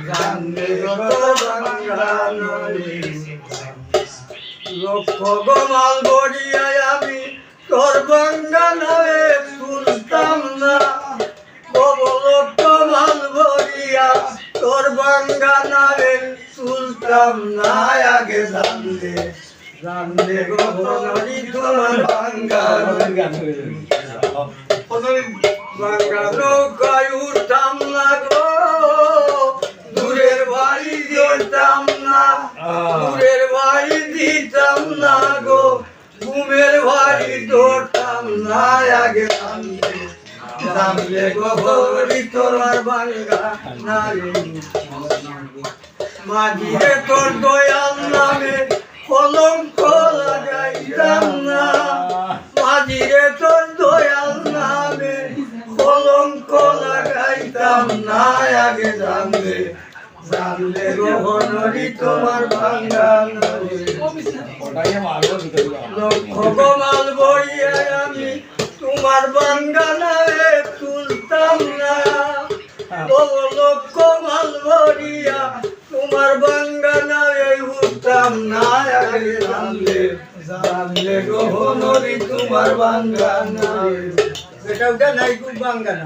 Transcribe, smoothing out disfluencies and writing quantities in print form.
জানলে তোর বাঙ্গা নদী লক্ষ গোমাল বড়িয়ায় আমি তোর বাঙ্গা নামে তুলতাম না লক্ষ মাল ভরিয়া তোর বাঙ্গা নামে তুলতাম না আগে জানলে জানলে গোবরী তোমার বাঙ্গা বাঙ্গা নৌকায় উঠতাম না গো দূরের বাড়ি দিতাম না দূরের বাড়ি দিতাম না গো ঘুমের বাড়ি ধরতাম না আগে জানলে জানলে গোবরী তোমার বাঙ্গা নারে মাঝিরে তোর দয়াল নামে কলঙ্ক লাগাইতাম না মাঝিরে তোর দয়াল নামে কলঙ্ক লাগাইতাম না আগে জানলে জানলে গোবরী তোমার বাঙ্গা নারে লক্ষ গোমাল বড়িয়ায় আমি তোমার বাঙ্গা নামে তুলতাম না লক্ষ মাল ভরিয়া তোমার বাঙ্গা নামে উঠতাম না আগে জানলে জানলে গোবরী তোমার বাঙ্গা নামে এটা নাই খুব বাঙ্গা না